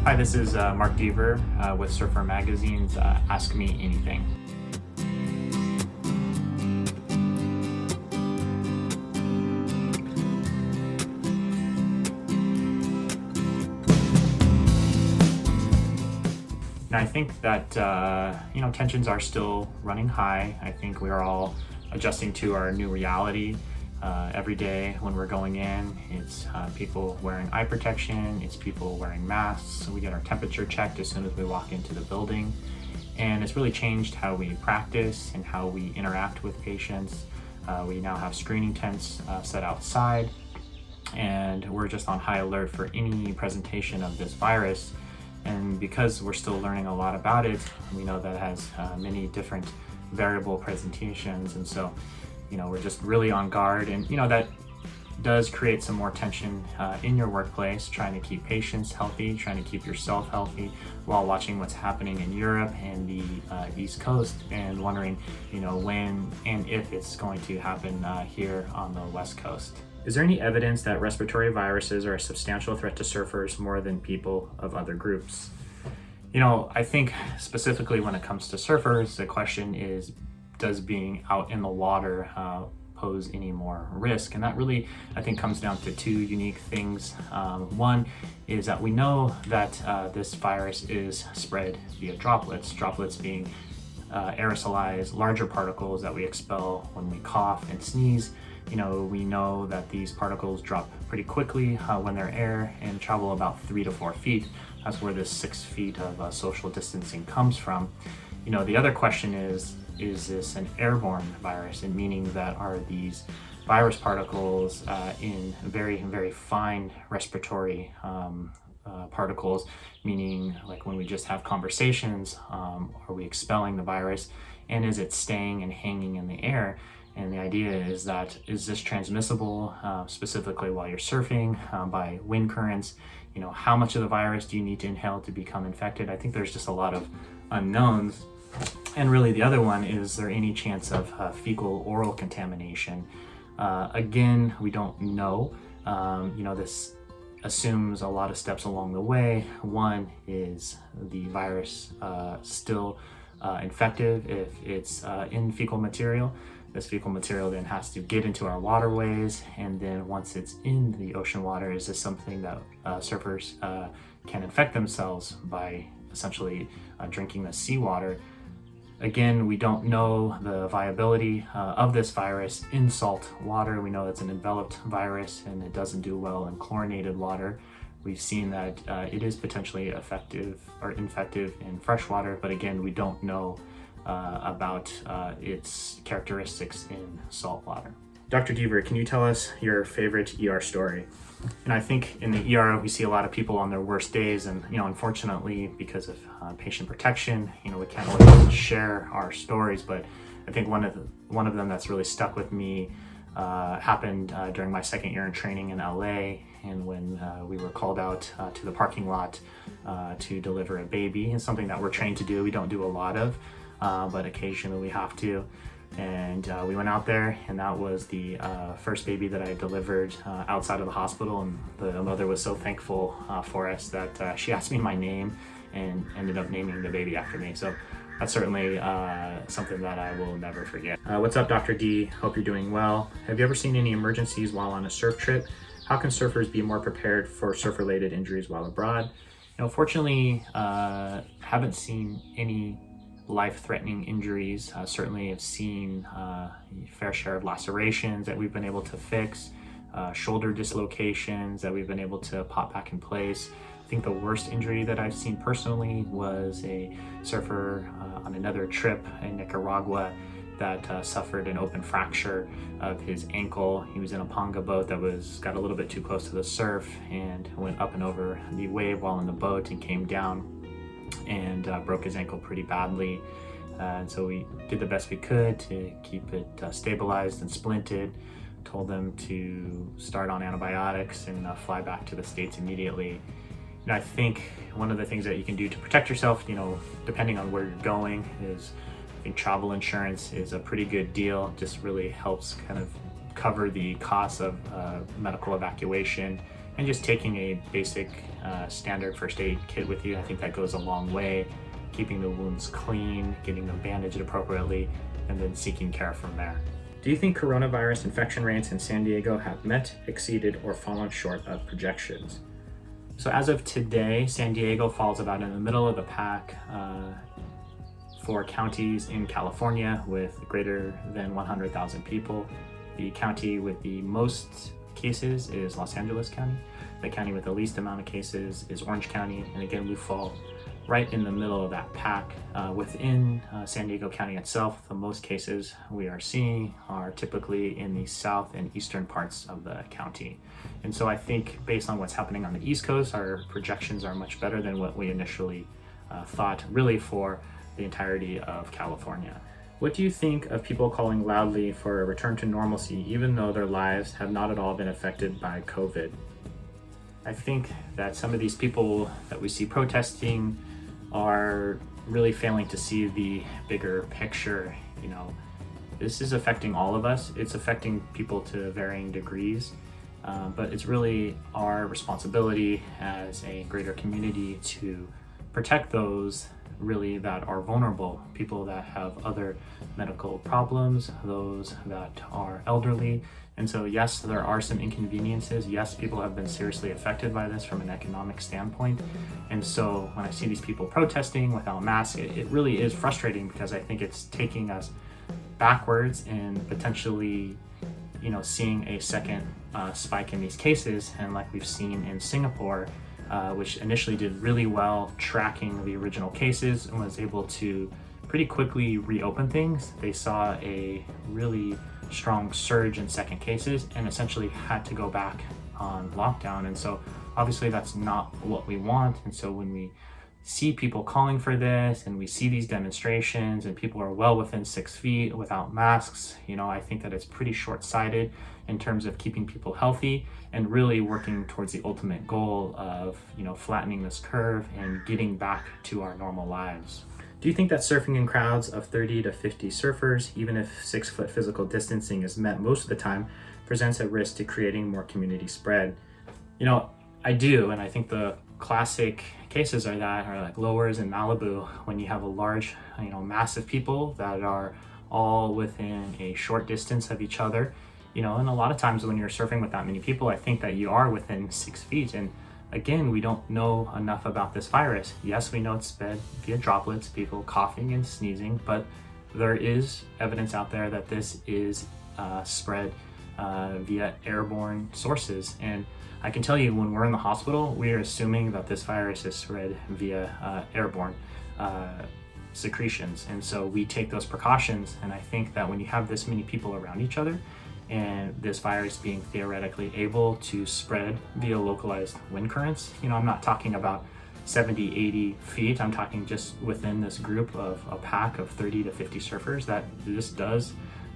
Hi, this is Mark Deaver with Surfer Magazine's Ask Me Anything. Now, I think that tensions are still running high. I think we are all adjusting to our new reality. Every day when we're going in, it's people wearing eye protection, it's people wearing masks. So we get our temperature checked as soon as we walk into the building. And it's really changed how we practice and how we interact with patients. We now have screening tents set outside, and we're just on high alert for any presentation of this virus. And because we're still learning a lot about it, we know that it has many different variable presentations. And so, we're just really on guard, and that does create some more tension in your workplace, trying to keep patients healthy, trying to keep yourself healthy while watching what's happening in Europe and the East Coast, and wondering, when and if it's going to happen here on the West Coast. Is there any evidence that respiratory viruses are a substantial threat to surfers more than people of other groups? I think specifically when it comes to surfers, the question is, does being out in the water pose any more risk? And that really, I think, comes down to two unique things. One is that we know that this virus is spread via droplets being aerosolized, larger particles that we expel when we cough and sneeze. We know that these particles drop pretty quickly when they're air and travel about 3 to 4 feet. That's where this 6 feet of social distancing comes from. The other question is this an airborne virus? And meaning that are these virus particles in very, very fine respiratory particles, meaning like when we just have conversations, are we expelling the virus, and is it staying and hanging in the air? And the idea is that, is this transmissible specifically while you're surfing by wind currents? How much of the virus do you need to inhale to become infected? I think there's just a lot of unknowns. And really the other one, is there any chance of fecal oral contamination? Again, we don't know. This assumes a lot of steps along the way. One is the virus still infective if it's in fecal material. This fecal material then has to get into our waterways, and then once it's in the ocean water, is this something that surfers can infect themselves by essentially drinking the seawater? Again, we don't know the viability of this virus in salt water. We know it's an enveloped virus and it doesn't do well in chlorinated water. We've seen that it is potentially effective or infective in freshwater, but again, we don't know about its characteristics in salt water. Dr. Deaver, can you tell us your favorite ER story? And I think in the ER, we see a lot of people on their worst days, and unfortunately, because of patient protection, we can't always share our stories. But I think one of them that's really stuck with me happened during my second year in training in LA, and when we were called out to the parking lot to deliver a baby. It's something that we're trained to do. We don't do a lot of, but occasionally we have to. And we went out there, and that was the first baby that I delivered outside of the hospital. And the mother was so thankful for us that she asked me my name and ended up naming the baby after me. So that's certainly something that I will never forget. What's up, Dr. D? Hope you're doing well. Have you ever seen any emergencies while on a surf trip? How can surfers be more prepared for surf-related injuries while abroad? Fortunately, haven't seen any life-threatening injuries. Certainly have seen a fair share of lacerations that we've been able to fix, shoulder dislocations that we've been able to pop back in place. I think the worst injury that I've seen personally was a surfer on another trip in Nicaragua that suffered an open fracture of his ankle. He was in a panga boat that got a little bit too close to the surf and went up and over the wave while in the boat and came down and broke his ankle pretty badly. And so we did the best we could to keep it stabilized and splinted, told them to start on antibiotics and fly back to the States immediately. I think one of the things that you can do to protect yourself, depending on where you're going, is I think travel insurance is a pretty good deal. Just really helps kind of cover the costs of medical evacuation and just taking a basic standard first aid kit with you. I think that goes a long way, keeping the wounds clean, getting them bandaged appropriately, and then seeking care from there. Do you think coronavirus infection rates in San Diego have met, exceeded, or fallen short of projections? So as of today, San Diego falls about in the middle of the pack for counties in California with greater than 100,000 people. The county with the most cases is Los Angeles County. The county with the least amount of cases is Orange County. And again, we fall right in the middle of that pack. Within San Diego County itself, the most cases we are seeing are typically in the south and eastern parts of the county. And so I think based on what's happening on the East Coast, our projections are much better than what we initially thought, really for the entirety of California. What do you think of people calling loudly for a return to normalcy, even though their lives have not at all been affected by COVID? I think that some of these people that we see protesting are really failing to see the bigger picture. You know, this is affecting all of us. It's affecting people to varying degrees, but it's really our responsibility as a greater community to protect those really that are vulnerable, people that have other medical problems, those that are elderly. And so yes, there are some inconveniences. Yes, people have been seriously affected by this from an economic standpoint. And so when I see these people protesting without masks, it really is frustrating, because I think it's taking us backwards and potentially, you know, seeing a second spike in these cases. And like we've seen in Singapore, which initially did really well tracking the original cases and was able to pretty quickly reopen things. They saw a really strong surge in second cases and essentially had to go back on lockdown. And so obviously that's not what we want. And so when we see people calling for this and we see these demonstrations and people are well within 6 feet without masks, you know, I think that it's pretty short-sighted in terms of keeping people healthy and really working towards the ultimate goal of, you know, flattening this curve and getting back to our normal lives. Do you think that surfing in crowds of 30 to 50 surfers, even if 6-foot physical distancing is met most of the time, presents a risk to creating more community spread? You know, I do, and I think the classic cases are like lowers in Malibu, when you have a large, you know, mass of people that are all within a short distance of each other, you know, and a lot of times when you're surfing with that many people, I think that you are within 6 feet. And again, we don't know enough about this virus. Yes, we know it's spread via droplets, people coughing and sneezing, but there is evidence out there that this is spread via airborne sources. And I can tell you, when we're in the hospital, we are assuming that this virus is spread via airborne secretions. And so we take those precautions. And I think that when you have this many people around each other, and this virus being theoretically able to spread via localized wind currents, you know, I'm not talking about 70, 80 feet. I'm talking just within this group of a pack of 30 to 50 surfers, that this does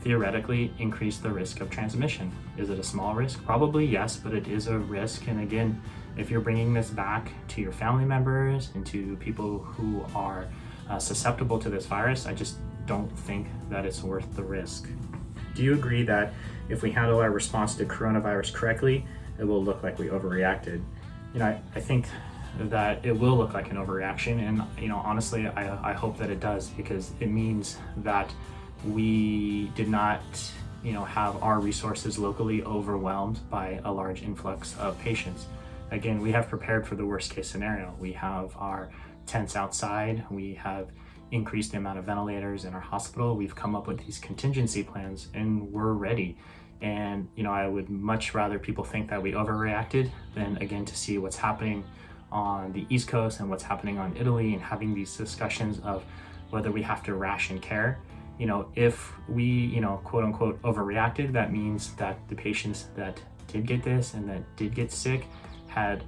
theoretically increase the risk of transmission. Is it a small risk? Probably yes, but it is a risk. And again, if you're bringing this back to your family members and to people who are susceptible to this virus, I just don't think that it's worth the risk. Do you agree that if we handle our response to coronavirus correctly, it will look like we overreacted? You know, I think that it will look like an overreaction, and you know, honestly, I hope that it does, because it means that we did not, you know, have our resources locally overwhelmed by a large influx of patients. Again, we have prepared for the worst case scenario. We have our tents outside, we have increased the amount of ventilators in our hospital, we've come up with these contingency plans, and we're ready. And you know, I would much rather people think that we overreacted than again to see what's happening on the East Coast and what's happening on Italy, and having these discussions of whether we have to ration care. You know, if we, you know, quote unquote overreacted, that means that the patients that did get this and that did get sick had,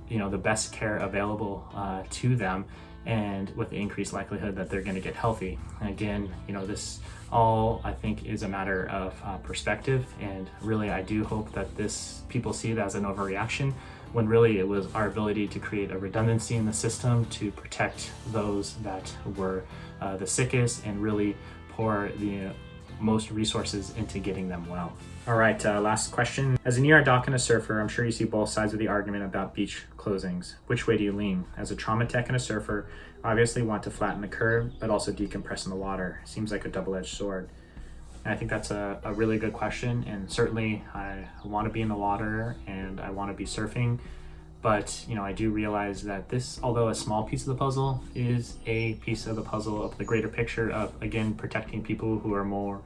you know, the best care available to them, and with the increased likelihood that they're going to get healthy. And again, you know, this all I think is a matter of perspective, and really I do hope that this people see it as an overreaction, when really it was our ability to create a redundancy in the system to protect those that were the sickest, and really pour the most resources into getting them well. All right, last question. As an ER doc and a surfer, I'm sure you see both sides of the argument about beach closings. Which way do you lean? As a trauma tech and a surfer, I obviously want to flatten the curve, but also decompress in the water. Seems like a double-edged sword. And I think that's a really good question, and certainly I want to be in the water and I want to be surfing, but I do realize that this, although a small piece of the puzzle, is a piece of the puzzle of the greater picture of, again, protecting people who are more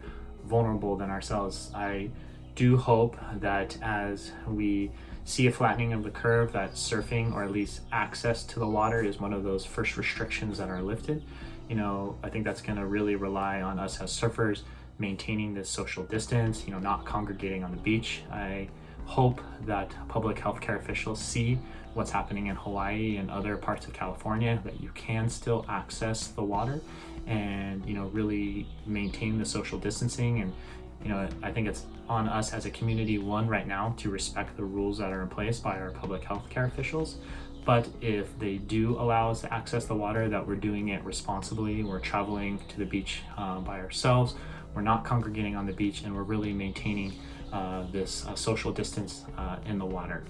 vulnerable than ourselves. I do hope that as we see a flattening of the curve, that surfing, or at least access to the water, is one of those first restrictions that are lifted. I think that's going to really rely on us as surfers maintaining this social distance, not congregating on the beach. I hope that public healthcare officials see what's happening in Hawaii and other parts of California, that you can still access the water and really maintain the social distancing. And I think it's on us as a community, one, right now, to respect the rules that are in place by our public health care officials. But if they do allow us to access the water, that we're doing it responsibly. We're traveling to the beach by ourselves. We're not congregating on the beach, and we're really maintaining this social distance in the water.